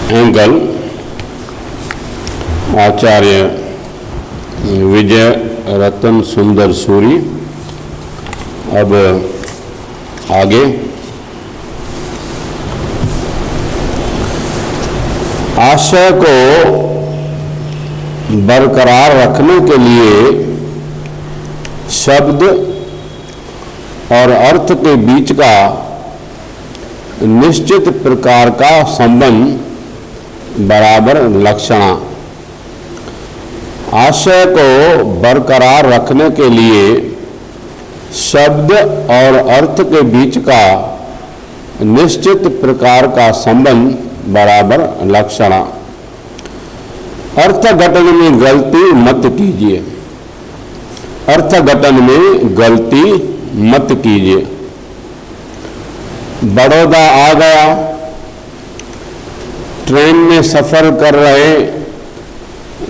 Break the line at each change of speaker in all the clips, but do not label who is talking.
Angle आचार्य विजय रतन सुंदर सूरी। अब आगे आशय को बरकरार रखने के लिए शब्द और अर्थ के बीच का निश्चित प्रकार का संबंध बराबर लक्षणा। आशय को बरकरार रखने के लिए शब्द और अर्थ के बीच का निश्चित प्रकार का संबंध बराबर लक्षणा। अर्थघटन में गलती मत कीजिए। अर्थघटन में गलती मत कीजिए। बड़ौदा आ गया। ट्रेन में सफर कर रहे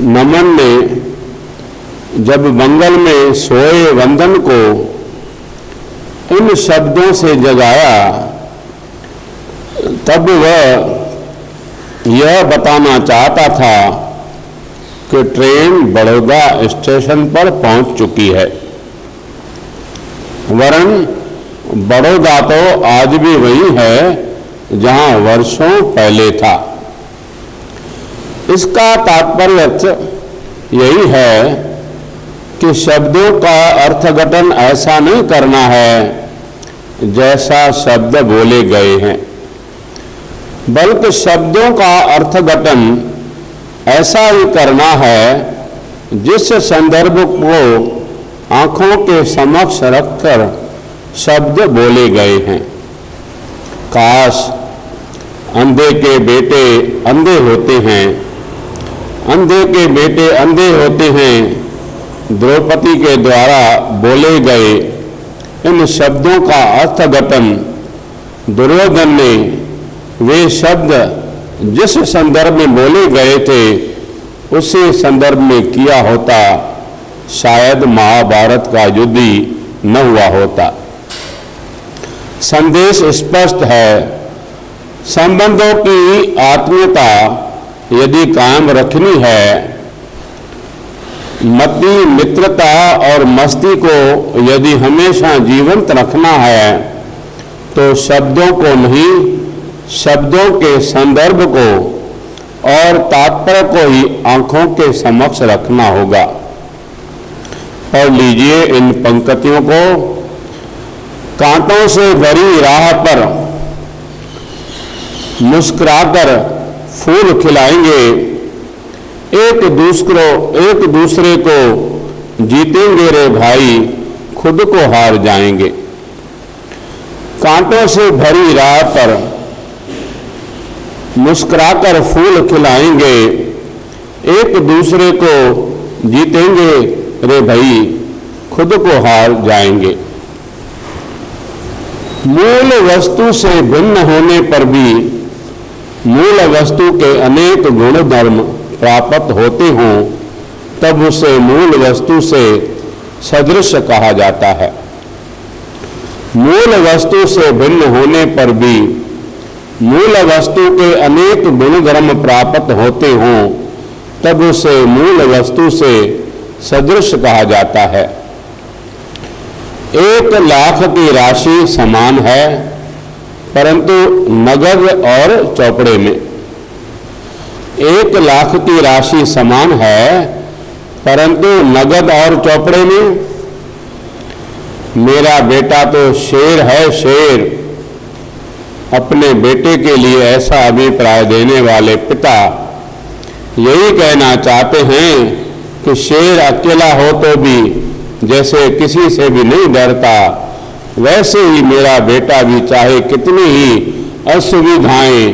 नमन ने जब बंगल में सोए वंदन को इन शब्दों से जगाया, तब वह यह बताना चाहता था कि ट्रेन बड़ौदा स्टेशन पर पहुंच चुकी है, वरन बड़ौदा तो आज भी वही है जहां वर्षों पहले था। इसका तात्पर्य यही है कि शब्दों का अर्थघटन ऐसा नहीं करना है जैसा शब्द बोले गए हैं, बल्कि शब्दों का अर्थघटन ऐसा ही करना है जिस संदर्भ को आंखों के समक्ष रखकर शब्द बोले गए हैं। काश अंधे के बेटे अंधे होते हैं, अंधे के बेटे अंधे होते हैं। द्रौपदी के द्वारा बोले गए इन शब्दों का अर्थघटन दुर्योधन ने वे शब्द जिस संदर्भ में बोले गए थे उसी संदर्भ में किया होता, शायद महाभारत का युद्ध ही न हुआ होता। संदेश स्पष्ट है। संबंधों की आत्मीयता यदि कायम रखनी है, मति मित्रता और मस्ती को यदि हमेशा जीवंत रखना है, तो शब्दों को नहीं, शब्दों के संदर्भ को और तात्पर्य को ही आंखों के समक्ष रखना होगा। पढ़ लीजिए इन पंक्तियों को। कांटों से भरी राह पर मुस्कुराकर फूल खिलाएंगे, एक दूसरे को जीतेंगे रे भाई, खुद को हार जाएंगे। कांटों से भरी राह पर मुस्कुराकर फूल खिलाएंगे, एक दूसरे को जीतेंगे रे भाई, खुद को हार जाएंगे। मूल वस्तु से भिन्न होने पर भी मूल वस्तु के अनेक गुण धर्म प्राप्त होते हों, तब उसे मूल वस्तु से सदृश कहा जाता है। मूल वस्तु से भिन्न होने पर भी मूल वस्तु के अनेक गुण धर्म प्राप्त होते हों, तब उसे मूल वस्तु से सदृश कहा जाता है। 1,00,000 की राशि समान है, परंतु नगद और चौपड़े में। 1,00,000 की राशि समान है, परंतु नगद और चौपड़े में। मेरा बेटा तो शेर है, शेर। अपने बेटे के लिए ऐसा अभिप्राय देने वाले पिता यही कहना चाहते हैं कि शेर अकेला हो तो भी जैसे किसी से भी नहीं डरता, वैसे ही मेरा बेटा भी चाहे कितनी ही असुविधाएं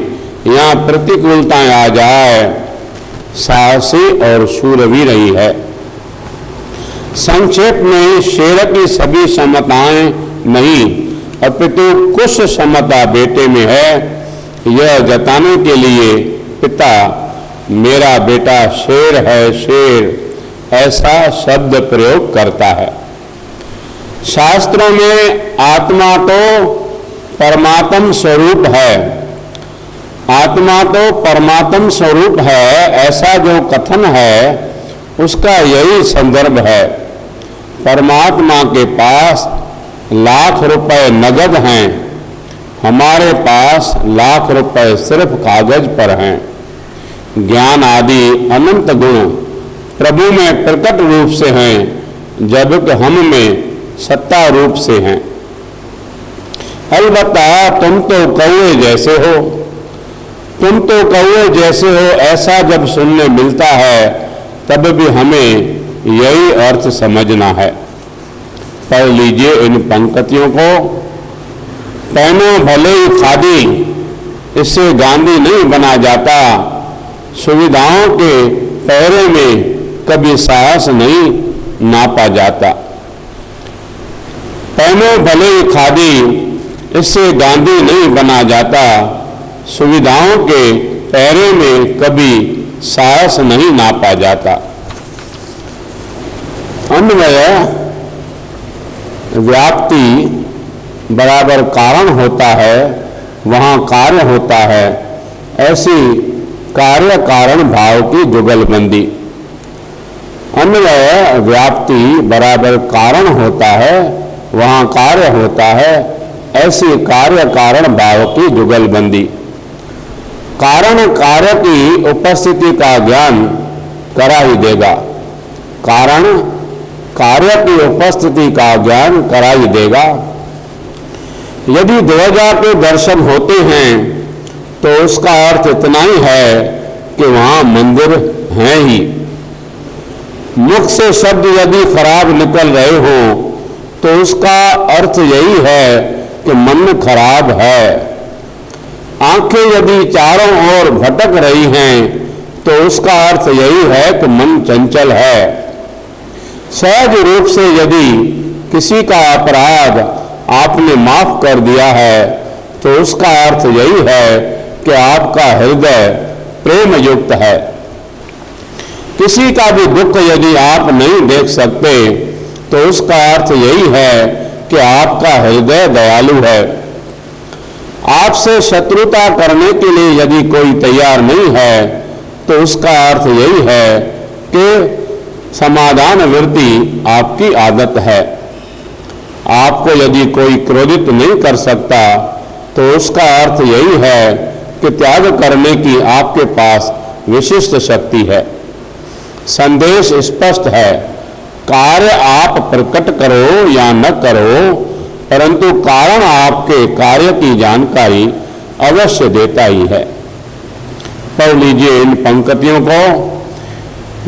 या प्रतिकूलताएं आ जाए, साहसी और शूरवीर ही है। संक्षेप में शेर की सभी क्षमताएं नहीं, अपितु कुछ क्षमता बेटे में है, यह जताने के लिए पिता मेरा बेटा शेर है, शेर, ऐसा शब्द प्रयोग करता है। शास्त्रों में आत्मा तो परमात्म स्वरूप है, आत्मा तो परमात्म स्वरूप है, ऐसा जो कथन है उसका यही संदर्भ है। परमात्मा के पास लाख रुपए नगद हैं, हमारे पास लाख रुपए सिर्फ कागज पर हैं। ज्ञान आदि अनंत गुण प्रभु में प्रकट रूप से हैं, जबकि हम में सत्ता रूप से हैं। अलबत्ता तुम तो कौवे जैसे हो, तुम तो कौवे जैसे हो ऐसा जब सुनने मिलता है तब भी हमें यही अर्थ समझना है। पढ़ लीजिए इन पंक्तियों को। पहनो भले ही खादी, इससे गांधी नहीं बना जाता। सुविधाओं के पहरे में कभी साहस नहीं नापा जाता। पहनो भले ही खादी, इससे गांधी नहीं बना जाता। सुविधाओं के पहरे में कभी साहस नहीं नापा जाता। अन्वय व्याप्ति बराबर कारण होता है, वहाँ कार्य होता है। ऐसी कार्य कारण भाव की जुगलबंदी। अन्वय व्याप्ति बराबर कारण होता है, वहाँ कार्य होता है। ऐसी कार्य कारण भाव की जुगलबंदी। कारण कार्य की उपस्थिति का ज्ञान करा ही देगा। कारण कार्य की उपस्थिति का ज्ञान करा ही देगा। यदि ध्वजा के दर्शन होते हैं तो उसका अर्थ इतना ही है कि वहां मंदिर है ही। मुख से शब्द यदि खराब निकल रहे हो तो उसका अर्थ यही है कि मन खराब है। आंखें यदि चारों ओर भटक रही हैं तो उसका अर्थ यही है कि मन चंचल है। सहज रूप से यदि किसी का अपराध आपने माफ कर दिया है तो उसका अर्थ यही है कि आपका हृदय प्रेम युक्त है। किसी का भी दुख यदि आप नहीं देख सकते तो उसका अर्थ यही है कि आपका हृदय दयालु है। आपसे शत्रुता करने के लिए यदि कोई तैयार नहीं है तो उसका अर्थ यही है कि समाधान वृत्ति आपकी आदत है। आपको यदि कोई क्रोधित नहीं कर सकता तो उसका अर्थ यही है कि त्याग करने की आपके पास विशिष्ट शक्ति है। संदेश स्पष्ट है। कार्य आप प्रकट करो या न करो, परंतु कारण आपके कार्य की जानकारी अवश्य देता ही है। पढ़ लीजिए इन पंक्तियों को।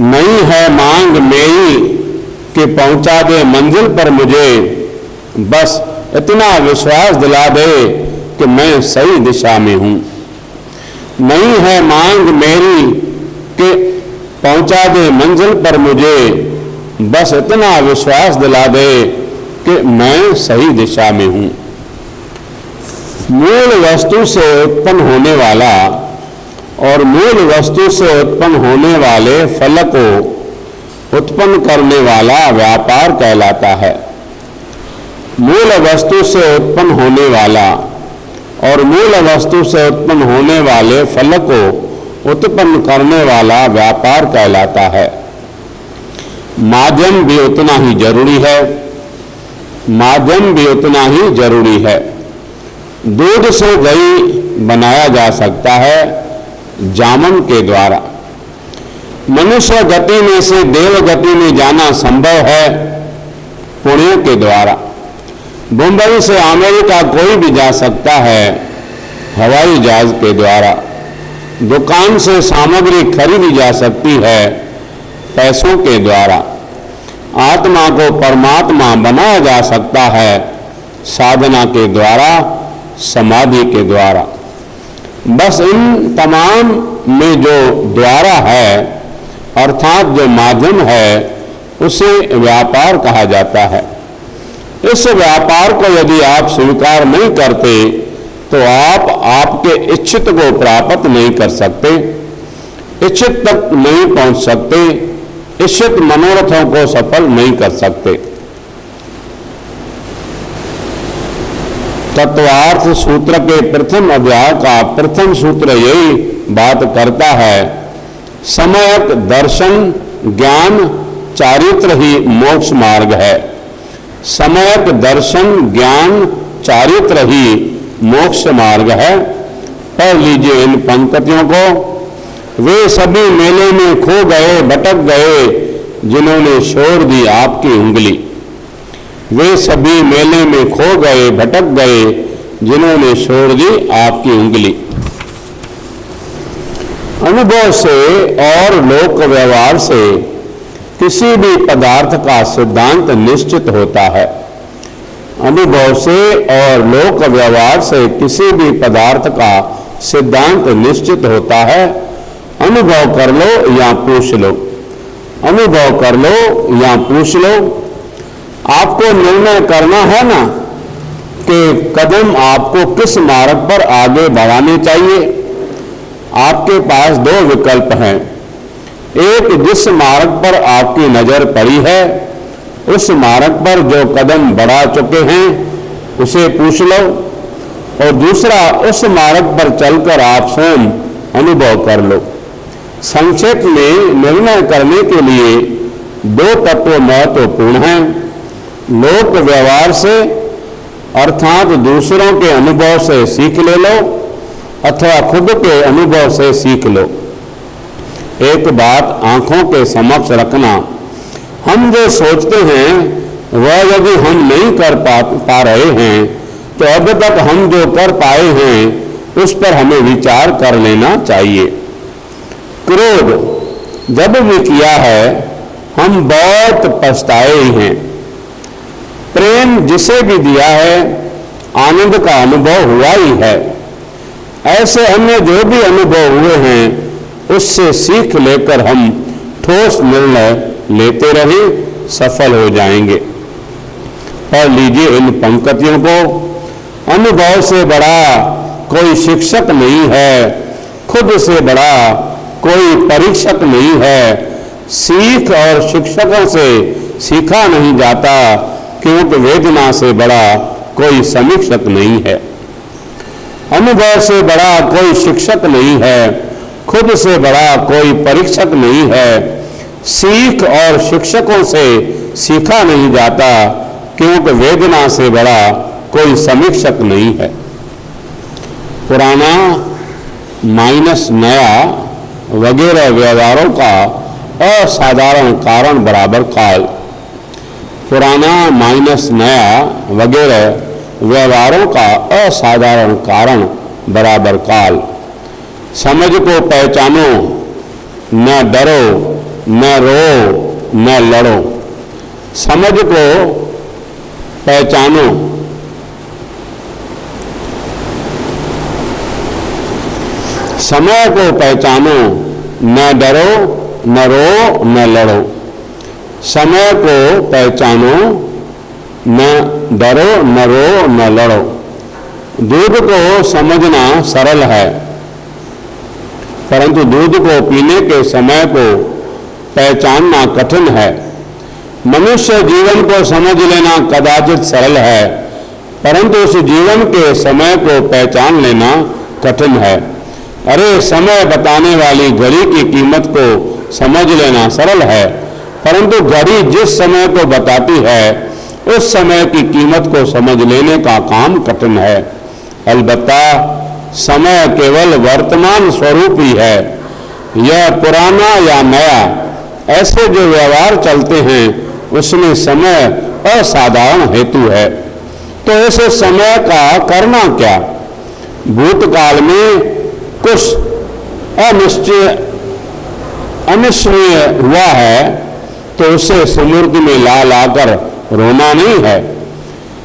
नहीं है मांग मेरी कि पहुंचा दे मंजिल पर मुझे, बस इतना विश्वास दिला दे कि मैं सही दिशा में हूं। नहीं है मांग मेरी कि पहुंचा दे मंजिल पर मुझे, बस इतना विश्वास दिला दे कि मैं सही दिशा में हूं। मूल वस्तु से उत्पन्न होने वाला और मूल वस्तु से उत्पन्न होने वाले फल को उत्पन्न करने वाला व्यापार कहलाता है। मूल वस्तु से उत्पन्न होने वाला और मूल वस्तु से उत्पन्न होने वाले फल को उत्पन्न करने वाला व्यापार कहलाता है। माध्यम भी उतना ही जरूरी है। माध्यम भी उतना ही जरूरी है। दूध से दही बनाया जा सकता है जामन के द्वारा। मनुष्य गति में से देव गति में जाना संभव है पुण्य के द्वारा। मुंबई से अमेरिका कोई भी जा सकता है हवाई जहाज के द्वारा। दुकान से सामग्री खरीदी जा सकती है पैसों के द्वारा। आत्मा को परमात्मा बनाया जा सकता है साधना के द्वारा, समाधि के द्वारा। बस इन तमाम में जो द्वारा है अर्थात जो माध्यम है उसे व्यापार कहा जाता है। इस व्यापार को यदि आप स्वीकार नहीं करते तो आप आपके इच्छित को प्राप्त नहीं कर सकते, इच्छित तक नहीं पहुंच सकते, इच्छित मनोरथों को सफल नहीं कर सकते। तत्वार्थ सूत्र के प्रथम अध्याय का प्रथम सूत्र यही बात करता है, सम्यक दर्शन ज्ञान चारित्र ही मोक्ष मार्ग है। सम्यक दर्शन ज्ञान चारित्र ही मोक्ष मार्ग है। पढ़ लीजिए इन पंक्तियों को। वे सभी मेले में खो गए भटक गए जिन्होंने छोड़ दी आपकी उंगली। वे सभी मेले में खो गए भटक गए जिन्होंने छोड़ दी आपकी उंगली। अनुभव से और लोक व्यवहार से किसी भी पदार्थ का सिद्धांत निश्चित होता है। अनुभव से और लोक व्यवहार से किसी भी पदार्थ का सिद्धांत निश्चित होता है। अनुभव कर लो या पूछ लो, अनुभव कर लो या पूछ लो। आपको निर्णय करना है ना कि कदम आपको किस मार्ग पर आगे बढ़ाने चाहिए। आपके पास दो विकल्प हैं। एक, जिस मार्ग पर आपकी नजर पड़ी है उस मार्ग पर जो कदम बढ़ा चुके हैं उसे पूछ लो, और दूसरा, उस मार्ग पर चलकर आप स्वयं अनुभव कर लो। संक्षेप में निर्णय करने के लिए दो तत्व महत्वपूर्ण हैं। लोक व्यवहार से अर्थात दूसरों के अनुभव से सीख ले लो अथवा खुद के अनुभव से सीख लो। एक बात आंखों के समक्ष रखना, हम जो सोचते हैं वह यदि हम नहीं कर पा रहे हैं तो अब तक हम जो कर पाए हैं उस पर हमें विचार कर लेना चाहिए। क्रोध जब भी किया है हम बहुत पछताए हैं। प्रेम जिसे भी दिया है आनंद का अनुभव हुआ ही है। ऐसे अन्य जो भी अनुभव हुए हैं उससे सीख लेकर हम ठोस निर्णय लेते रहें, सफल हो जाएंगे। पढ़ लीजिए इन पंक्तियों को। अनुभव से बड़ा कोई शिक्षक नहीं है, खुद से बड़ा कोई परीक्षक नहीं है। सीख और शिक्षकों से सीखा नहीं जाता, क्योंकि वेदना से बड़ा कोई समीक्षक नहीं है। अनुभव से बड़ा कोई शिक्षक नहीं है, खुद से बड़ा कोई परीक्षक नहीं है। सीख और शिक्षकों से सीखा नहीं जाता, क्योंकि वेदना से बड़ा कोई समीक्षक नहीं है। पुराना माइनस नया वगैरह व्यवहारों का असाधारण कारण बराबर काल। पुराना माइनस नया वगैरह व्यवहारों का असाधारण कारण बराबर काल। समझ को पहचानो, न डरो, न रो, न लड़ो। समझ को पहचानो, समय को पहचानो, न डरो, न रो, न लड़ो। समय को पहचानो, न डरो, न रो, न लड़ो। दूध को समझना सरल है, परंतु दूध को पीने के समय को पहचानना कठिन है। मनुष्य जीवन को समझ लेना कदाचित सरल है, परंतु उस जीवन के समय को पहचान लेना कठिन है। अरे, समय बताने वाली घड़ी की कीमत को समझ लेना सरल है, परंतु घड़ी जिस समय को बताती है उस समय की कीमत को समझ लेने का काम कठिन है। अलबत्ता समय केवल वर्तमान स्वरूप ही है। यह पुराना या नया ऐसे जो व्यवहार चलते हैं उसमें समय असाधारण हेतु है। तो ऐसे समय का करना क्या? भूतकाल में कुछ अनिश्चय हुआ है तो उसे स्मृति में ला लाकर रोना नहीं है।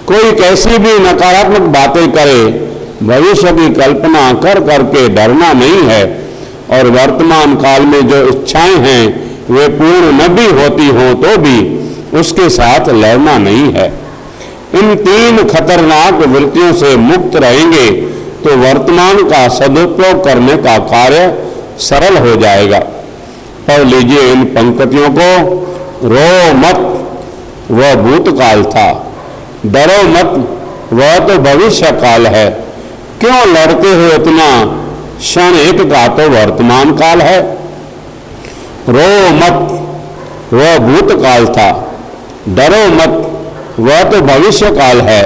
कोई कैसी भी नकारात्मक बातें करे, भविष्य की कल्पना कर करके डरना नहीं है, और वर्तमान काल में जो इच्छाएं हैं वे पूर्ण न भी होती हो तो भी उसके साथ लड़ना नहीं है। इन तीन खतरनाक वृत्तियों से मुक्त रहेंगे तो वर्तमान का सदुपयोग करने का कार्य सरल हो जाएगा। पढ़ लीजिए इन पंक्तियों को। रो मत, वह भूतकाल था। डरो मत, वह तो भविष्य काल है। क्यों लड़ते हो इतना, क्षण एक का तो वर्तमान काल है। रो मत, वह भूतकाल था। डरो मत, वह तो भविष्य काल है।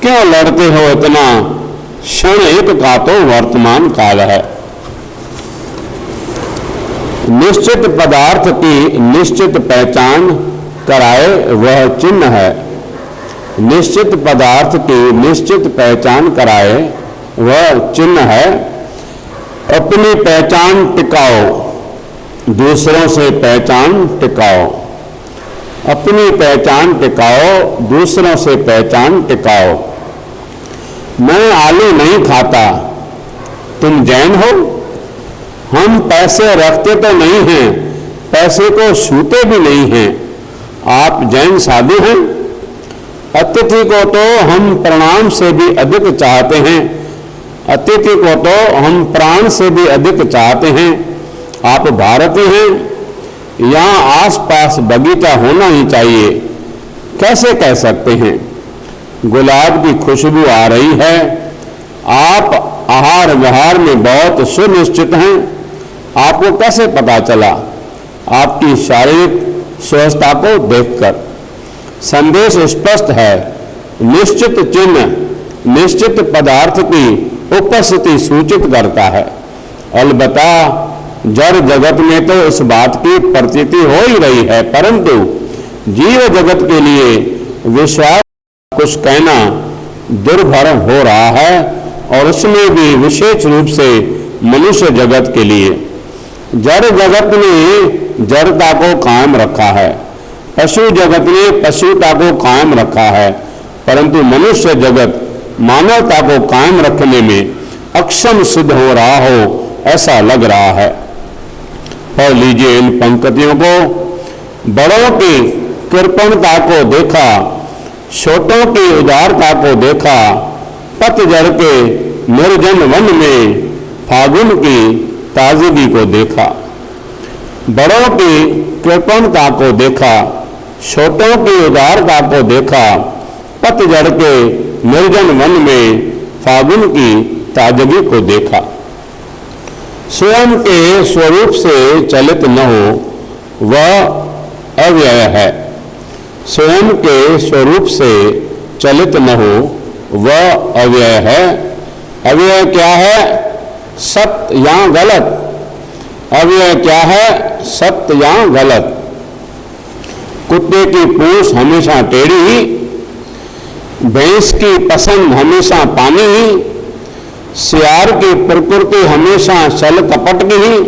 क्यों लड़ते हो इतना, क्षण एक का तो वर्तमान काल है। निश्चित पदार्थ की निश्चित पहचान कराए वह चिन्ह है। निश्चित पदार्थ की निश्चित पहचान कराए वह चिन्ह है। अपनी पहचान टिकाओ, दूसरों से पहचान टिकाओ। अपनी पहचान टिकाओ, दूसरों से पहचान टिकाओ। मैं आलू नहीं खाता, तुम जैन हो। हम पैसे रखते तो नहीं हैं, पैसे को छूते भी नहीं हैं, आप जैन साधु हैं। अतिथि को तो हम प्रणाम से भी अधिक चाहते हैं, अतिथि को तो हम प्राण से भी अधिक चाहते हैं, आप भारतीय हैं। यहाँ आसपास बगीचा होना ही चाहिए, कैसे कह सकते हैं। गुलाब की खुशबू आ रही है। आप आहार विहार में बहुत सुनिश्चित हैं, आपको कैसे पता चला। आपकी शारीरिक स्वस्थता को देखकर संदेश स्पष्ट है। निश्चित चिन्ह निश्चित पदार्थ की उपस्थिति सूचित करता है। अलबत्ता जड़ जगत में तो इस बात की प्रतीति हो ही रही है, परंतु जीव जगत के लिए विश्वास कुछ कहना दुर्भर हो रहा है, और उसमें भी विशेष रूप से मनुष्य जगत के लिए। जड़ जगत ने जड़ता को कायम रखा है, पशु जगत ने पशुता को कायम रखा है, परंतु मनुष्य जगत मानवता को कायम रखने में अक्षम सिद्ध हो रहा हो, ऐसा लग रहा है। पढ़ लीजिए इन पंक्तियों को। बड़ों की कृपणता को देखा, छोटों की उदारता को देखा, पतझड़ के निर्जन वन में फागुन की ताजगी को देखा। बड़ों की कृपणता को देखा, छोटों की उदारता को देखा, पतझड़ के निर्जन वन में फागुन की ताजगी को देखा। स्वयं के स्वरूप से चलित न हो वह अव्यय है। स्वयं के स्वरूप से चलित न हो वह अव्यय है। अव्यय क्या है, सत्य या गलत। अव्यय क्या है, सत्य या गलत। कुत्ते की पूंछ हमेशा टेढ़ी, भैंस की पसंद हमेशा पानी ही, सियार की प्रकृति हमेशा छल कपट की ही,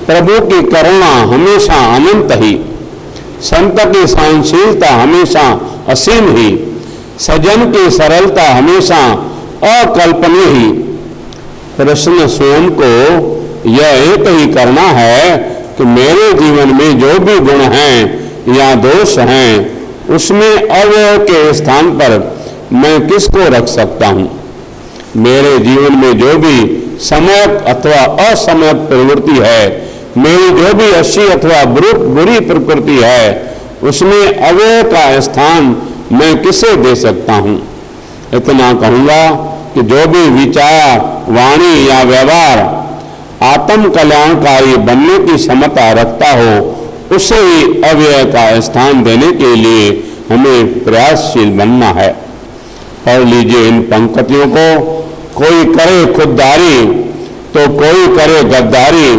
प्रभु की करुणा हमेशा अनंत ही, संत की सहनशीलता हमेशा असीम ही, सजन की सरलता हमेशा अकल्पनीय ही। प्रश्न स्वयं को यह एक ही करना है कि मेरे जीवन में जो भी गुण हैं या दोष हैं, उसमें अव्यय के स्थान पर मैं किसको रख सकता हूँ। मेरे जीवन में जो भी सम्यक अथवा असम्यक प्रवृत्ति है, मेरी जो भी अच्छी अथवा बुरी प्रकृति है, उसमें अव्यय का स्थान मैं किसे दे सकता हूँ। इतना कहूँगा कि जो भी विचार, वाणी या व्यवहार आत्म कल्याणकारी बनने की क्षमता रखता हो, उसे ही अव्यय का स्थान देने के लिए हमें प्रयासशील बनना है। पढ़ लीजिए इन पंक्तियों को। कोई करे खुददारी तो कोई करे गद्दारी,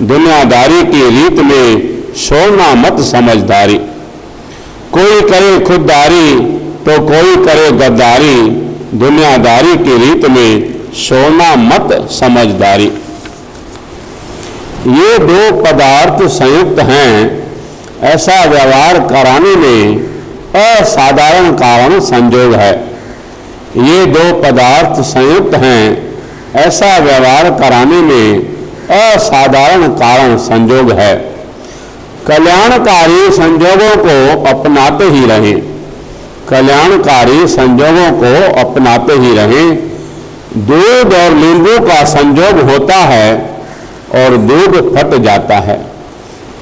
दुनियादारी की रीत में छोड़ना मत समझदारी। कोई करे खुददारी तो कोई करे गद्दारी, दुनियादारी की रीत में छोड़ना मत समझदारी। ये दो पदार्थ संयुक्त हैं, ऐसा व्यवहार कराने में असाधारण कारण संयोग है। ये दो पदार्थ संयुक्त हैं, ऐसा व्यवहार कराने में असाधारण कारण संयोग है। कल्याणकारी संयोगों को अपनाते ही रहें, कल्याणकारी संयोगों को अपनाते ही रहें। दूध और नींबू का संयोग होता है और दूध फट जाता है।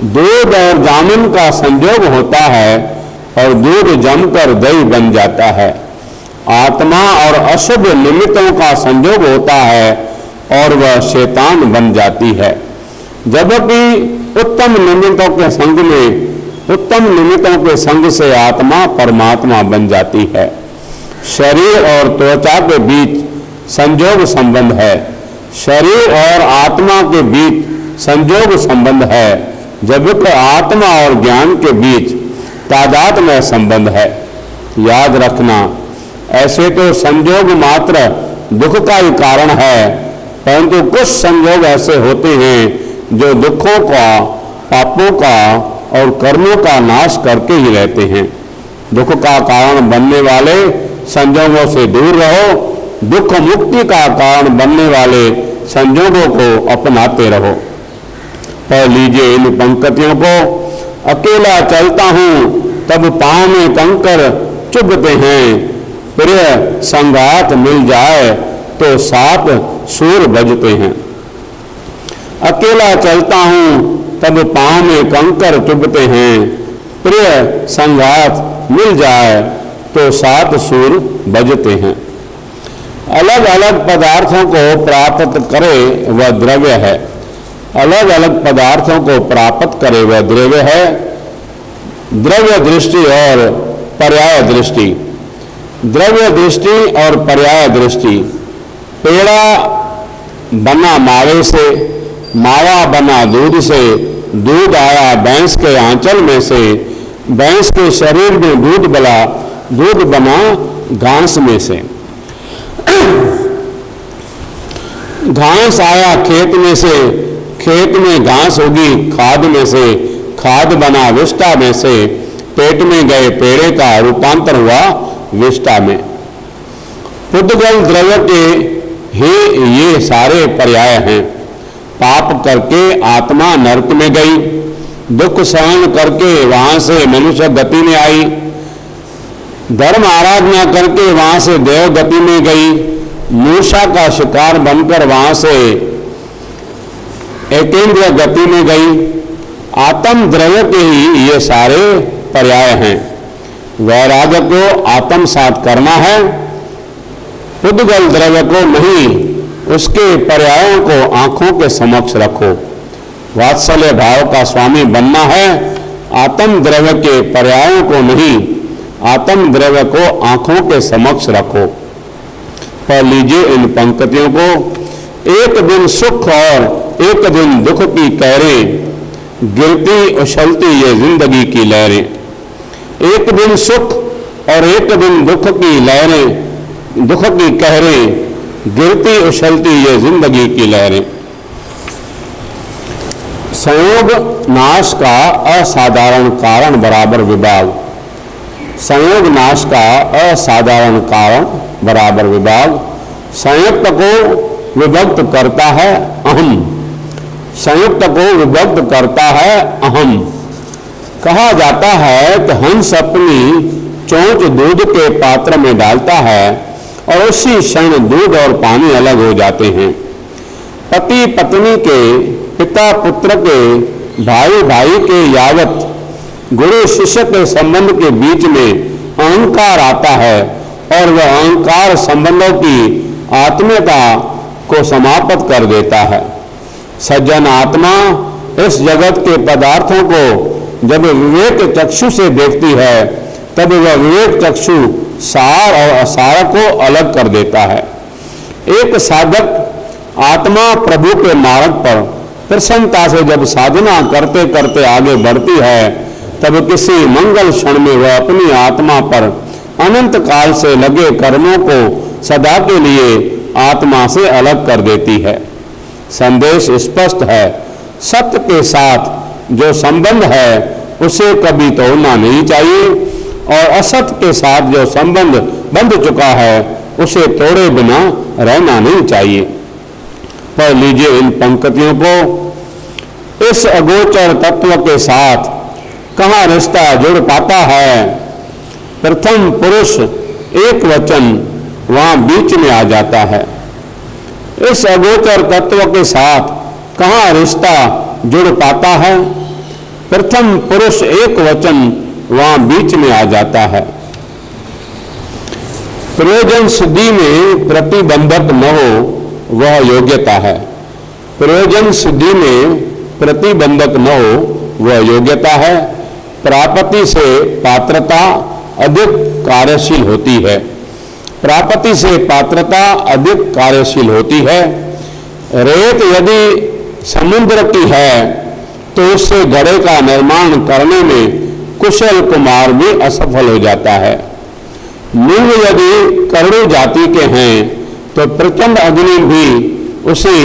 दूध और जामुन का संयोग होता है और दूध जमकर दही बन जाता है। आत्मा और अशुभ निमित्तों का संयोग होता है और वह शैतान बन जाती है, जबकि उत्तम निमित्तों के संग से आत्मा परमात्मा बन जाती है। शरीर और त्वचा के बीच संयोग संबंध है, शरीर और आत्मा के बीच संयोग संबंध है, जबकि आत्मा और ज्ञान के बीच तादात्म्य संबंध है। याद रखना, ऐसे तो संयोग मात्र दुख का ही कारण है, परंतु कुछ संयोग ऐसे होते हैं जो दुखों का, पापों का और कर्मों का नाश करके ही रहते हैं। दुख का कारण बनने वाले संयोगों से दूर रहो, दुख मुक्ति का कारण बनने वाले संयोगों को अपनाते रहो। पढ़ लीजिए इन पंक्तियों को। अकेला चलता हूँ तब पाँव में कंकर चुभते हैं, प्रिय संगात मिल जाए तो 7 सूर बजते हैं। अकेला चलता हूँ तब पाँव में कंकर चुभते हैं, प्रिय संगात मिल जाए तो 7 सूर बजते हैं। अलग अलग पदार्थों को प्राप्त करे वह द्रव्य है, अलग अलग पदार्थों को प्राप्त करे वह द्रव्य है। द्रव्य दृष्टि और पर्याय दृष्टि। द्रव्य दृष्टि और पर्याय दृष्टि। पेड़ा बना मावे से, मावा बना दूध से, दूध आया भैंस के आंचल में से, भैंस के शरीर में दूध बना घास में से। घास आया खेत में से, खेत में घास होगी खाद में से, खाद बना विष्ठा में से, पेट में गए पेड़े का रूपांतर हुआ विष्ठा में। पुद्गल द्रव्य के ही ये सारे पर्याय हैं। पाप करके आत्मा नरक में गई, दुख सहन करके वहां से मनुष्य गति में आई, धर्म आराधना करके वहां से देव गति में गई, मूषा का शिकार बनकर वहां से एकेंद्र गति में गई। आत्म द्रव्य के ही ये सारे पर्याय हैं। वैराग्य को आत्मसात करना है, पुद्गल द्रव्य को नहीं, उसके पर्यायों को आंखों के समक्ष रखो। वात्सल्य भाव का स्वामी बनना है, आत्म द्रव्य के पर्यायों को नहीं, आत्म द्रव्य को आंखों के समक्ष रखो। पढ़ लीजिए इन पंक्तियों को। एक दिन सुख और एक दिन दुख की कहरें, गिरती उछलती ये जिंदगी की लहरें। एक दिन सुख और एक दिन दुख की लहरें, दुख की कहरें, गिरती उछलती ये जिंदगी की लहरें। संयोग नाश का असाधारण कारण बराबर विभाग। संयोग नाश का असाधारण कारण बराबर विभाग। संयुक्त को विभक्त करता है अहम, संयुक्त को विभक्त करता है अहम। कहा जाता है कि हंस अपनी चोंच दूध के पात्र में डालता है और उसी क्षण दूध और पानी अलग हो जाते हैं। पति पत्नी के, पिता पुत्र के, भाई भाई के यावत गुरु शिष्य के संबंध के बीच में अहंकार आता है और वह अहंकार संबंधों की आत्मीयता को समाप्त कर देता है। सज्जन आत्मा इस जगत के पदार्थों को जब विवेक चक्षु से देखती है तब वह विवेक चक्षु सार और असार को अलग कर देता है। एक साधक आत्मा प्रभु के मार्ग पर प्रसन्नता से जब साधना करते करते आगे बढ़ती है तब किसी मंगल क्षण में वह अपनी आत्मा पर अनंत काल से लगे कर्मों को सदा के लिए आत्मा से अलग कर देती है। संदेश स्पष्ट है, सत्य के साथ जो संबंध है उसे कभी तोड़ना नहीं चाहिए और असत्य के साथ जो संबंध बंध चुका है उसे तोड़े बिना रहना नहीं चाहिए। पढ़ लीजिए इन पंक्तियों को। इस अगोचर तत्व के साथ कहाँ रिश्ता जुड़ पाता है। प्रथम पुरुष एक वचन वहां बीच में आ जाता है। इस अगोचर तत्व के साथ कहाँ रिश्ता जुड़ पाता है। प्रथम पुरुष एक वचन वहां बीच में आ जाता है। प्रयोजन सिद्धि में प्रतिबंधक न हो वह योग्यता है। प्रयोजन सिद्धि में प्रतिबंधक न हो वह योग्यता है। प्राप्ति से पात्रता अधिक कार्यशील होती है। प्राप्ति से पात्रता अधिक कार्यशील होती है। रेत यदि समुद्र की है तो उससे घड़े का निर्माण करने में कुशल कुमार भी असफल हो जाता है। मूंग यदि करोड़ों जाति के हैं तो प्रचंड अग्नि भी उसे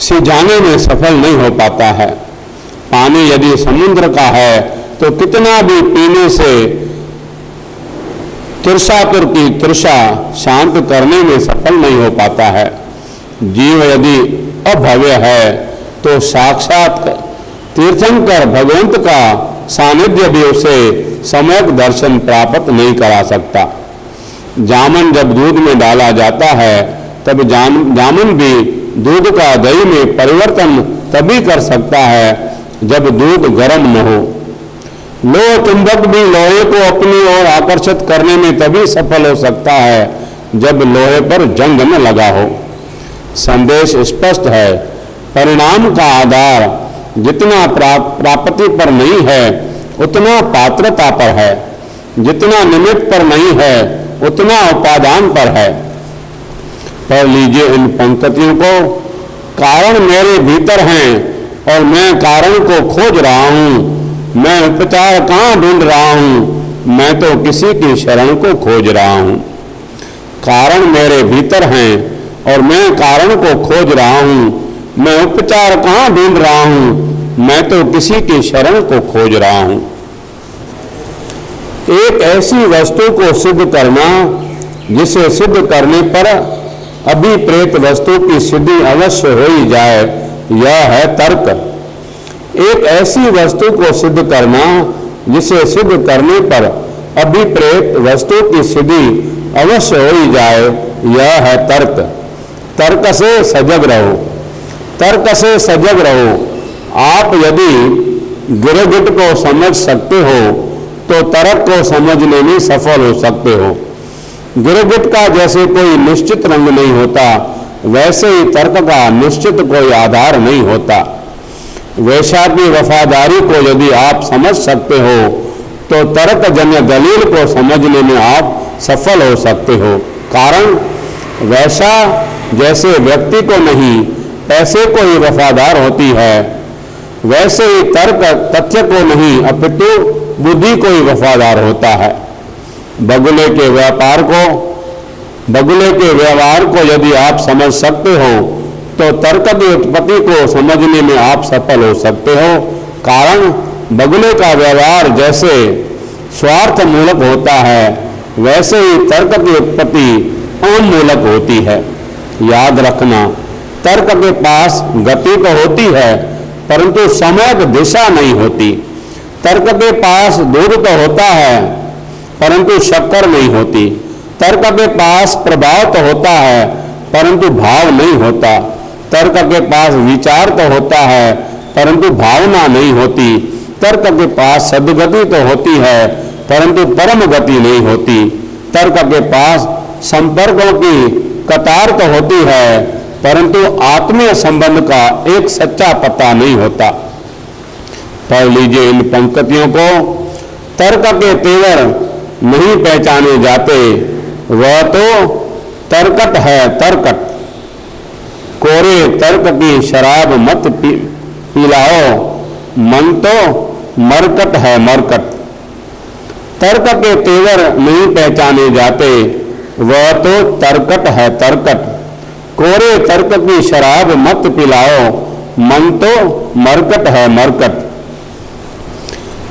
सिझाने में सफल नहीं हो पाता है। पानी यदि समुद्र का है तो कितना भी पीने से तृषातुर की तृषा शांत करने में सफल नहीं हो पाता है। जीव यदि अभव्य है तो साक्षात तीर्थंकर भगवंत का सानिध्य भी उसे सम्यक दर्शन प्राप्त नहीं करा सकता। जामन जब दूध में डाला जाता है तब जामुन भी दूध का दही में परिवर्तन तभी कर सकता है जब दूध गर्म न हो। लोह चुंबक भी लोहे को अपनी ओर आकर्षित करने में तभी सफल हो सकता है जब लोहे पर जंग न लगा हो। संदेश स्पष्ट है, परिणाम का आधार जितना प्राप्ति पर नहीं है उतना पात्रता पर है, जितना निमित्त पर नहीं है उतना उपादान पर है। पढ़ लीजिए इन पंक्तियों को। कारण मेरे भीतर हैं और मैं कारण को खोज रहा हूँ। मैं उपचार कहाँ ढूंढ रहा हूँ, मैं तो किसी की शरण को खोज रहा हूँ। कारण मेरे भीतर हैं और मैं कारण को खोज रहा हूँ। मैं उपचार कहाँ ढूंढ रहा हूँ, मैं तो किसी की शरण को खोज रहा हूँ। एक ऐसी वस्तु को सिद्ध करना जिसे सिद्ध करने पर अभिप्रेत वस्तु की सिद्धि अवश्य हो ही जाए, यह है तर्क। एक ऐसी वस्तु को सिद्ध करना जिसे सिद्ध करने पर अभिप्रेत वस्तु की सिद्धि अवश्य हो ही जाए, यह है तर्क। तर्क से सजग रहो, तर्क से सजग रहो। आप यदि गिरगिट को समझ सकते हो तो तर्क को समझने में सफल हो सकते हो। गिरगिट का जैसे कोई निश्चित रंग नहीं होता, वैसे ही तर्क का निश्चित कोई आधार नहीं होता। वैशा की वफादारी को यदि आप समझ सकते हो तो तर्कजन्य दलील को समझने में आप सफल हो सकते हो। कारण वैशा जैसे व्यक्ति को नहीं पैसे को ही वफादार होती है, वैसे ही तर्क तथ्य को नहीं अपितु बुद्धि को ही वफादार होता है। बगुले के व्यवहार को यदि आप समझ सकते हो तो तर्क की उत्पत्ति को समझने में आप सफल हो सकते हो। कारण बगुले का व्यवहार जैसे स्वार्थ मूलक होता है, वैसे ही तर्क की उत्पत्ति अहम मूलक होती है। याद रखना, तर्क के पास गति तो होती है परंतु सम्यक दिशा नहीं होती। तर्क के पास दूध तो होता है परंतु शक्कर नहीं होती। तर्क के पास प्रभाव तो होता है परंतु भाव नहीं होता। तर्क के पास विचार तो होता है परंतु भावना नहीं होती। तर्क के पास सद्गति तो होती है परंतु परम गति नहीं होती। तर्क के पास संपर्कों की कतार तो होती है परंतु आत्मीय संबंध का एक सच्चा पता नहीं होता। पढ़ लीजिए इन पंक्तियों को। तर्क के तेवर नहीं पहचाने जाते, वह तो तर्कट है तर्कट। कोरे तर्क की शराब मत पिलाओ, मन तो मरकट है मरकट। तर्क के तेवर नहीं पहचाने जाते, वह तो तर्कट है तर्कट। कोरे तर्क की शराब मत पिलाओ, मन तो मरकट है मरकट।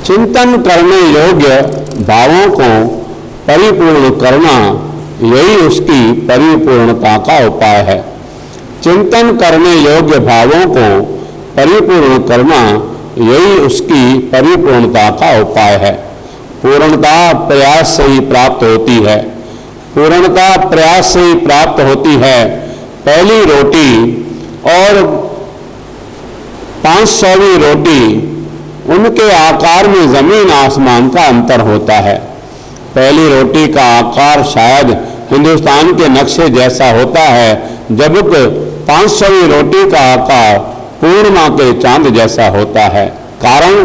चिंतन करने योग्य भावों को परिपूर्ण करना यही उसकी परिपूर्णता का उपाय है। चिंतन करने योग्य भावों को परिपूर्ण करना यही उसकी परिपूर्णता का उपाय है। पूर्णता प्रयास से ही प्राप्त होती है। पूर्णता प्रयास से ही प्राप्त होती है। पहली रोटी और 500वीं रोटी, उनके आकार में जमीन आसमान का अंतर होता है। पहली रोटी का आकार शायद हिंदुस्तान के नक्शे जैसा होता है, जबकि 500वीं रोटी का आकार पूर्णिमा के चांद जैसा होता है। कारण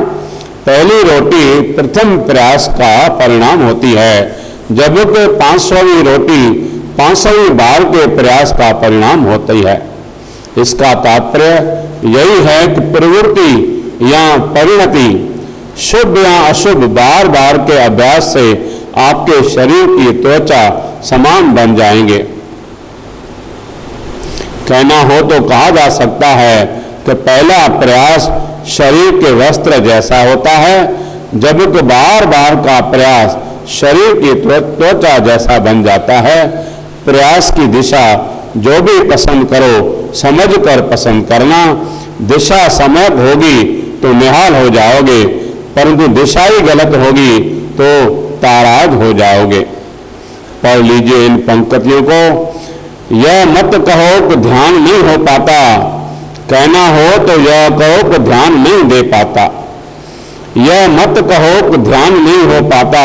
पहली रोटी प्रथम प्रयास का परिणाम होती है, जबकि 500वीं रोटी 500वीं बार के प्रयास का परिणाम होती है। इसका तात्पर्य यही है कि प्रवृत्ति या परिणति, शुभ या अशुभ, बार बार के अभ्यास से आपके शरीर की त्वचा समान बन जाएंगे। कहना हो तो कहा जा सकता है कि पहला प्रयास शरीर के वस्त्र जैसा होता है, जबकि बार बार का प्रयास शरीर की त्वचा जैसा बन जाता है। प्रयास की दिशा जो भी पसंद करो, समझकर पसंद करना। दिशा सम्यक होगी तो निहाल हो जाओगे, परंतु दिशा ही गलत होगी तो ताराज हो जाओगे। पढ़ लीजिए इन पंक्तियों को। यह मत कहो कि ध्यान नहीं हो पाता, कहना हो तो यह कहो कि ध्यान नहीं दे पाता। यह मत कहो कि ध्यान नहीं हो पाता,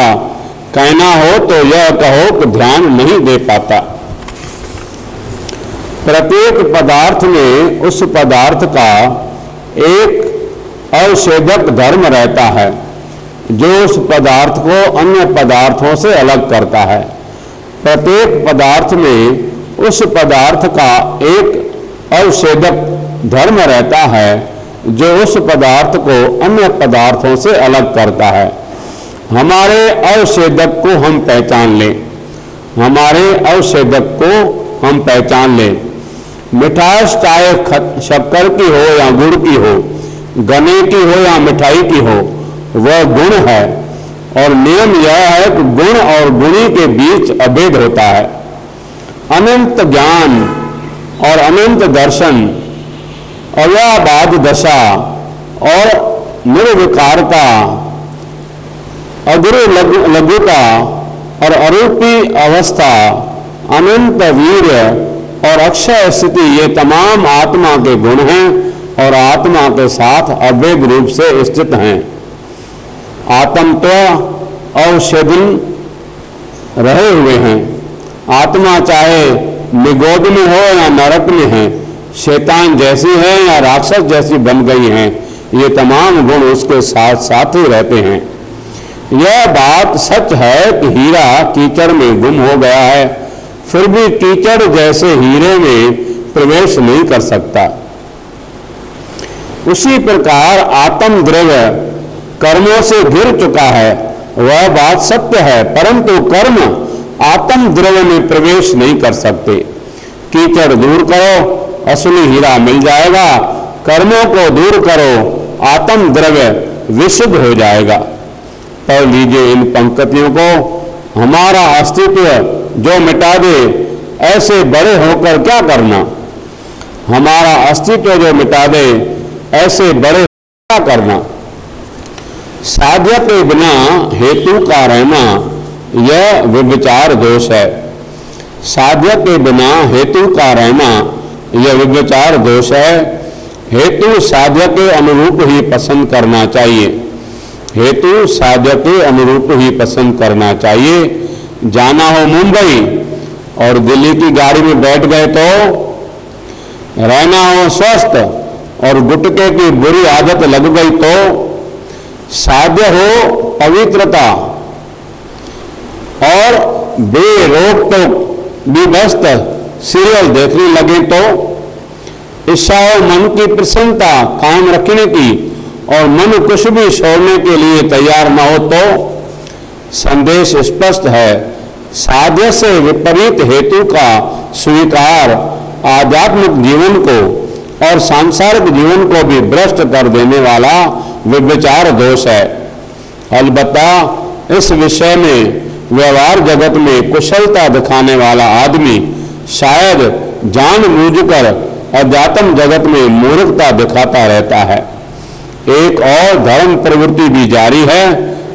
कहना हो तो यह कहो कि ध्यान नहीं दे पाता। प्रत्येक पदार्थ में उस पदार्थ का एक अवच्छेदक धर्म रहता है, जो उस पदार्थ को अन्य पदार्थों से अलग करता है। प्रत्येक पदार्थ में उस पदार्थ का एक अवच्छेदक धर्म रहता है, जो उस पदार्थ को अन्य पदार्थों से अलग करता है। हमारे अवच्छेदक को हम पहचान लें, हमारे अवच्छेदक को हम पहचान लें। मिठास चाहे शक्कर की हो या गुड़ की हो, गन्ने की हो या मिठाई की हो, वह गुण है। और नियम यह है कि गुण और गुणी के बीच अभेद होता है। अनंत ज्ञान और अनंत दर्शन, अव्ययवाद दशा और निर्विकारता, अगुरु लघुता और अरूपी अवस्था, अनंत वीर्य और अक्षय स्थिति, ये तमाम आत्मा के गुण हैं और आत्मा के साथ अभेद रूप से स्थित हैं। आत्मत्व अवच्छेदन रहे हुए हैं। आत्मा चाहे निगोद में हो या नरक में है, शैतान जैसी है या राक्षस जैसी बन गई हैं, ये तमाम गुण उसके साथ साथ ही रहते हैं। यह बात सच है कि हीरा कीचड़ में गुम हो गया है, फिर भी कीचड़ जैसे हीरे में प्रवेश नहीं कर सकता। उसी प्रकार आत्म द्रव्य कर्मों से घिर चुका है, वह बात सत्य है, परंतु कर्म आत्म द्रव्य में प्रवेश नहीं कर सकते। कीचड़ दूर करो, असली हीरा मिल जाएगा। कर्मों को दूर करो, आत्म द्रव्य विशुद्ध हो जाएगा। पढ़ लीजिए इन पंक्तियों को। हमारा अस्तित्व जो मिटा दे, ऐसे बड़े होकर क्या करना। हमारा अस्तित्व जो मिटा दे, ऐसे बड़े क्या करना। साध्य के बिना हेतु का रहना, यह व्यभिचार दोष है। साध्य के बिना हेतु का रहना, यह व्यभिचार दोष है। हेतु साध्य के अनुरूप ही पसंद करना चाहिए। हेतु साध्य के अनुरूप ही पसंद करना चाहिए। जाना हो मुंबई और दिल्ली की गाड़ी में बैठ गए तो, रहना हो स्वस्थ और गुटखे की बुरी आदत लग गई तो, साध्य हो पवित्रता और बेरोक तो विभस्त सीरियल देखने लगे तो, इच्छा हो मन की प्रसन्नता कायम रखने की और मन कुछ भी छोड़ने के लिए तैयार न हो तो, संदेश स्पष्ट है। साध्य से विपरीत हेतु का स्वीकार आध्यात्मिक जीवन को और सांसारिक जीवन को भी भ्रष्ट कर देने वाला व्यभिचार दोष है। अलबत्ता इस विषय में व्यवहार जगत में कुशलता दिखाने वाला आदमी शायद जानबूझकर अध्यात्म जगत में मूर्खता दिखाता रहता है। एक और धर्म प्रवृत्ति भी जारी है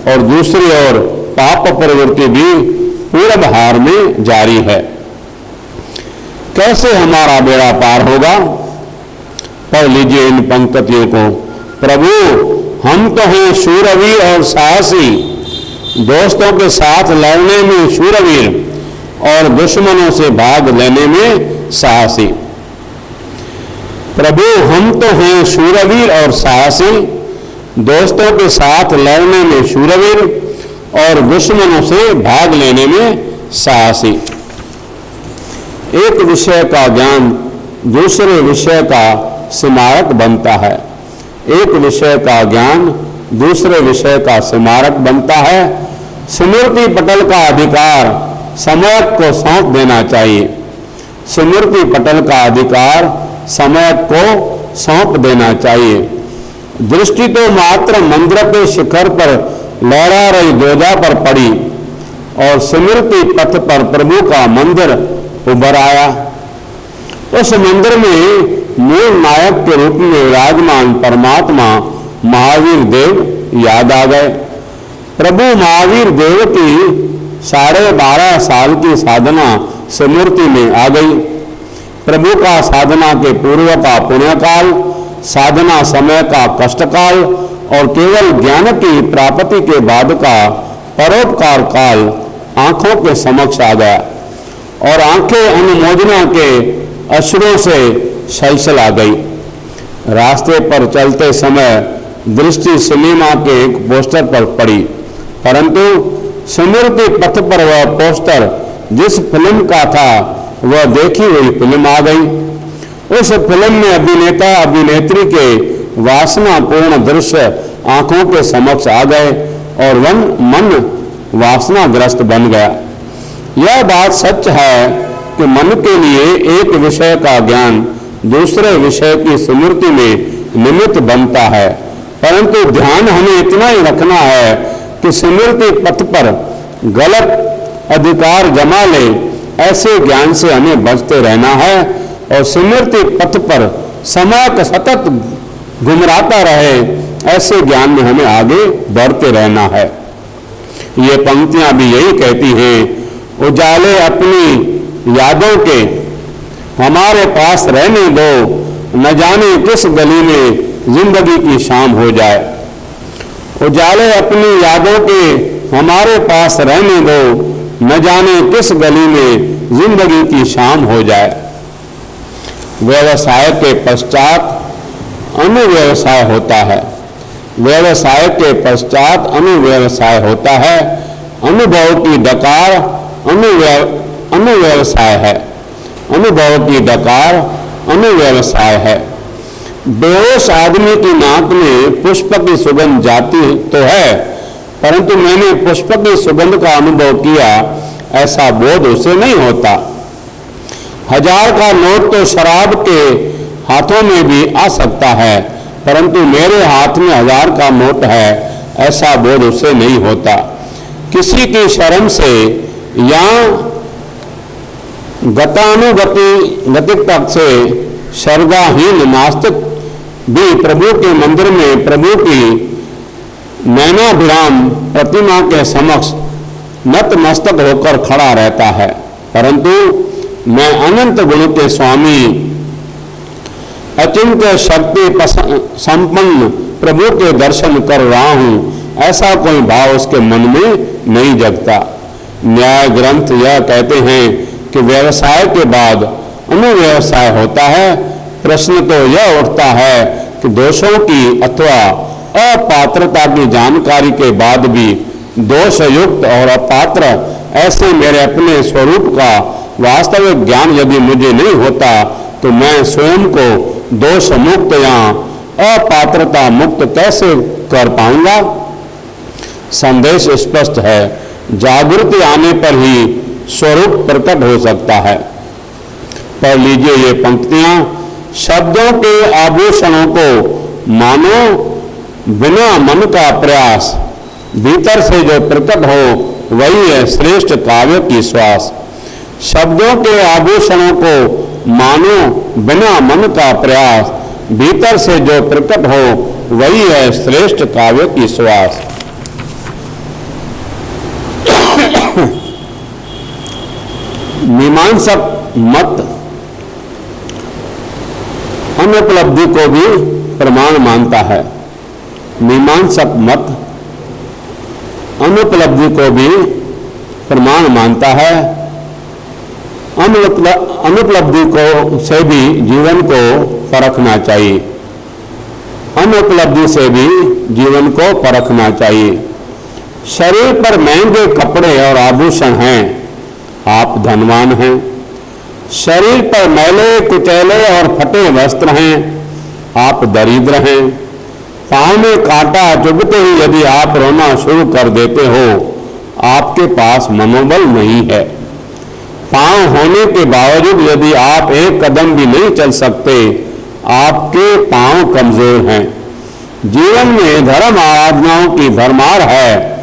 और दूसरी ओर पाप प्रवृत्ति भी पूर्व हार में जारी है। कैसे हमारा बेड़ा पार होगा। पढ़ लीजिए इन पंक्तियों को। प्रभु हम तो हैं शूरवीर और साहसी, दोस्तों के साथ लड़ने में शूरवीर और दुश्मनों से भाग लेने में साहसी। प्रभु हम तो हैं शूरवीर और साहसी, दोस्तों के साथ लड़ने में शूरवीर और दुश्मनों से भाग लेने में साहसी। एक विषय का ज्ञान दूसरे विषय का स्मारक बनता है, एक विषय का ज्ञान दूसरे विषय का स्मारक बनता है। स्मृति पटल का अधिकार समय को सौंप देना चाहिए, स्मृति पटल का अधिकार समय को सौंप देना चाहिए। दृष्टि तो मात्र मंदिर के शिखर पर लहरा रही ध्वजा पर पड़ी और स्मृति पथ पर प्रभु का मंदिर उभर आया। उस मंदिर में मूल नायक के रूप में विराजमान परमात्मा महावीर देव याद आ गए। प्रभु महावीर देव की 12.5 साल की साधना स्मृति में आ गई। प्रभु का साधना के पूर्व का पुण्यकाल, साधना समय का कष्टकाल और केवल ज्ञान की प्राप्ति के बाद का परोपकार काल आंखों के समक्ष आ गया और आंखें अनुमोदना के अश्रुओं से सलसला गई। रास्ते पर चलते समय दृष्टि सिनेमा के एक पोस्टर पर पड़ी, परंतु स्मृति पथ पर वह पोस्टर जिस फिल्म का था वह देखी हुई फिल्म आ गई। उस फिल्म में अभिनेता अभिनेत्री के वासनापूर्ण दृश्य आंखों के समक्ष आ गए और मन वासनाग्रस्त बन गया। यह बात सच है कि मन के लिए एक विषय का ज्ञान दूसरे विषय की स्मृति में निमित्त बनता है, परंतु ध्यान हमें इतना ही रखना है कि स्मृति पथ पर गलत अधिकार जमा ले, ऐसे ज्ञान से हमें बचते रहना है और स्मृति पथ पर समय सतत गुमराता रहे, ऐसे ज्ञान में हमें आगे बढ़ते रहना है। ये पंक्तियां भी यही कहती हैं, उजाले अपनी यादों के हमारे पास रहने दो, न जाने किस गली में जिंदगी की शाम हो जाए। उजाले अपनी यादों के हमारे पास रहने दो, न जाने किस गली में जिंदगी की शाम हो जाए। व्यवसाय के पश्चात अनुव्यवसाय होता है, व्यवसाय के पश्चात अनुव्यवसाय होता है। अनुभव की डकार अनुव्यवसाय है, अनुभव की डकार अनुव्यवसाय है। बेहोश आदमी की नाक में पुष्प की सुगंध जाती तो है, परंतु मैंने पुष्प की सुगंध का अनुभव किया, ऐसा बोध उसे नहीं होता। 1000 का नोट तो शराब के हाथों में भी आ सकता है, परंतु मेरे हाथ में 1000 का नोट है, ऐसा बोध उसे नहीं होता। किसी की शर्म से या गतानुगतिक तक से श्रद्धाहीन नास्तिक भी प्रभु के मंदिर में प्रभु की नैनाभिराम प्रतिमा के समक्ष नतमस्तक होकर खड़ा रहता है, परंतु मैं अनंत गुण के स्वामी अचिंत्य शक्ति संपन्न प्रभु के दर्शन कर रहा हूं, ऐसा कोई भाव उसके मन में नहीं जगता। न्याय ग्रंथ यह कहते हैं कि व्यवसाय के बाद अनुव्यवसाय होता है। प्रश्न तो यह उठता है कि दोषों की अथवा अपात्रता की जानकारी के बाद भी दोषयुक्त और अपात्र ऐसे मेरे अपने स्वरूप का वास्तविक ज्ञान यदि मुझे नहीं होता तो मैं स्वयं को दोष मुक्त या अपात्रता मुक्त कैसे कर पाऊंगा। संदेश स्पष्ट है, जागृति आने पर ही स्वरूप प्रकट हो सकता है। पढ़ लीजिए ये पंक्तियां। शब्दों के आभूषणों को मानो बिना मन का प्रयास, भीतर से जो प्रकट हो वही है श्रेष्ठ काव्य की श्वास। शब्दों के आभूषणों को मानो बिना मन का प्रयास, भीतर से जो प्रकट हो वही है श्रेष्ठ काव्य की श्वास। मीमांसक मत अनुपलब्धि को भी प्रमाण मानता है। मीमांसक मत अनुपलब्धि को भी प्रमाण मानता है। अनुपलब्धि को से भी जीवन को परखना चाहिए। अनुपलब्धि से भी जीवन को परखना चाहिए। शरीर पर महंगे कपड़े और आभूषण हैं, आप धनवान हैं। शरीर पर मैले कुचैले और फटे वस्त्र हैं, आप दरिद्र हैं। पांव में कांटा चुभते ही यदि आप रोना शुरू कर देते हो, आपके पास मनोबल नहीं है। पांव होने के बावजूद यदि आप एक कदम भी नहीं चल सकते, आपके पांव कमजोर हैं। जीवन में धर्म आराधनाओं की भरमार है,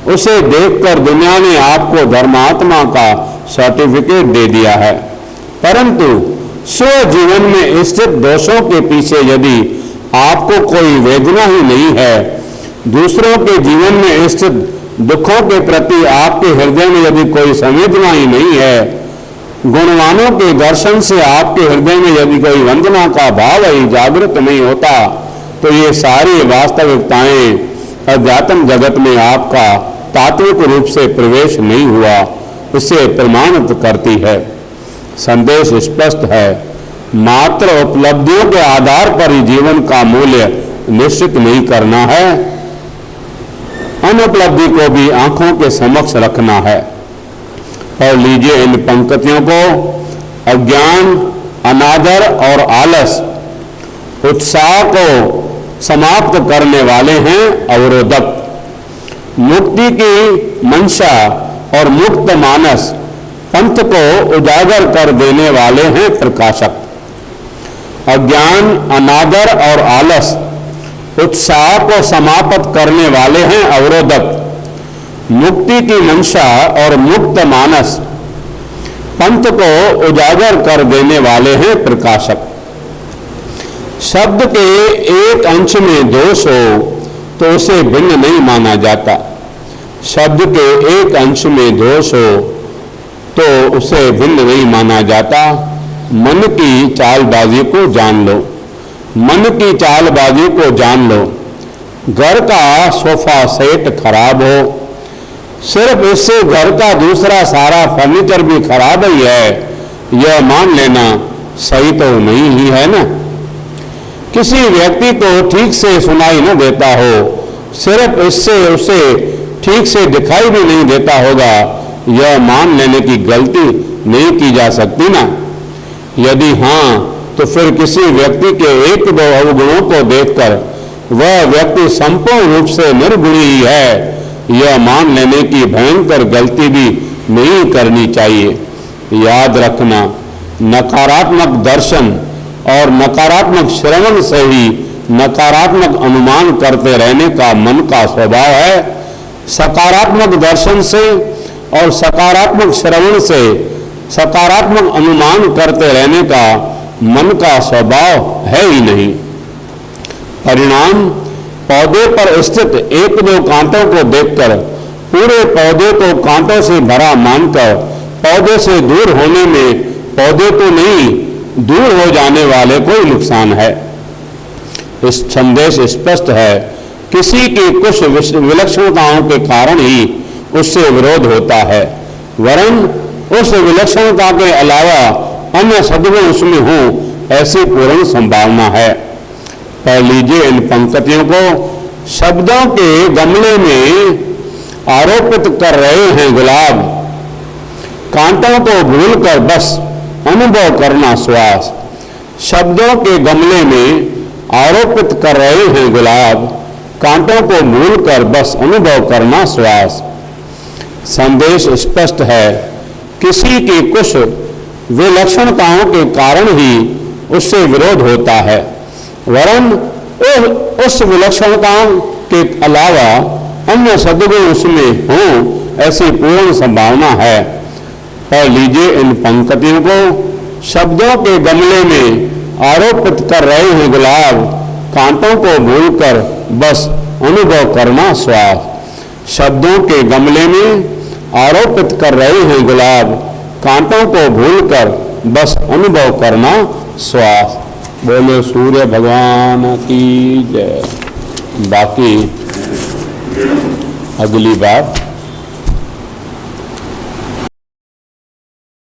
उसे देखकर दुनिया ने आपको धर्मात्मा का सर्टिफिकेट दे दिया है। परंतु स्व जीवन में स्थित दोषों के पीछे यदि आपको कोई वेदना ही नहीं है, दूसरों के जीवन में स्थित दुखों के प्रति आपके हृदय में यदि कोई संवेदना ही नहीं है, गुणवानों के दर्शन से आपके हृदय में यदि कोई वंदना का भाव ही जागृत नहीं होता, तो ये सारी वास्तविकताएं अध्यात्म जगत में आपका तात्विक रूप से प्रवेश नहीं हुआ, इसे प्रमाणित करती है। संदेश स्पष्ट है, मात्र उपलब्धियों के आधार पर ही जीवन का मूल्य निश्चित नहीं करना है, अनुपलब्धि को भी आंखों के समक्ष रखना है। और लीजिए इन पंक्तियों को। अज्ञान, अनादर और आलस उत्साह को समाप्त करने वाले हैं अवरोधक। मुक्ति की मंशा और मुक्त मानस पंथ को उजागर कर देने वाले हैं प्रकाशक। अज्ञान, अनादर और आलस उत्साह को समाप्त करने वाले हैं अवरोधक। मुक्ति की मंशा और मुक्त मानस पंथ को उजागर कर देने वाले हैं प्रकाशक। शब्द के एक अंश में दोष हो तो उसे भिन्न नहीं माना जाता। शब्द के एक अंश में दोष हो तो उसे भिन्न नहीं माना जाता। मन की चालबाजी को जान लो, मन की चालबाजी को जान लो। घर का सोफा सेट खराब हो, सिर्फ इससे घर का दूसरा सारा फर्नीचर भी खराब ही है, यह मान लेना सही तो नहीं ही है ना। किसी व्यक्ति को ठीक से सुनाई न देता हो, सिर्फ इससे उसे ठीक से दिखाई भी नहीं देता होगा, यह मान लेने की गलती नहीं की जा सकती ना। यदि हाँ, तो फिर किसी व्यक्ति के एक दो अवगुणों को देखकर वह व्यक्ति संपूर्ण रूप से निर्गुणी ही है, यह मान लेने की भयंकर गलती भी नहीं करनी चाहिए। याद रखना, नकारात्मक दर्शन और नकारात्मक श्रवण से ही नकारात्मक अनुमान करते रहने का मन का स्वभाव है। सकारात्मक दर्शन से और सकारात्मक श्रवण से सकारात्मक अनुमान करते रहने का मन का स्वभाव है ही नहीं। परिणाम, पौधे पर स्थित एक दो कांटों को देखकर पूरे पौधे को कांटों से भरा मानकर पौधे से दूर होने में पौधे को नहीं, दूर हो जाने वाले को ही नुकसान है। इस संदेश स्पष्ट है, किसी की कुछ विलक्षणताओं के कारण ही उससे विरोध होता है, वरन उस विलक्षणता के अलावा अन्य सद्गुण उसमें हो, ऐसी पूर्ण संभावना है। पढ़ लीजिए इन पंक्तियों को। शब्दों के गमले में आरोपित कर रहे हैं गुलाब, कांटों को भूलकर बस अनुभव करना श्वास। शब्दों के गमले में आरोपित कर रहे हैं गुलाब, कांटों को भूलकर बस अनुभव करना श्वास। संदेश स्पष्ट है, किसी की कुछ विलक्षणताओं के कारण ही उससे विरोध होता है, वरन उस विलक्षणताओं के अलावा अन्य सद्गुण उसमें हो, ऐसी पूर्ण संभावना है। पढ़ लीजिए इन पंक्तियों को। शब्दों के गमले में आरोपित कर रहे हैं गुलाब, कांटों को भूलकर बस अनुभव करना श्वास। शब्दों के गमले में आरोपित कर रहे हैं गुलाब, कांटों को भूलकर बस अनुभव करना श्वास। बोले सूर्य भगवान की जय। बाकी अगली बार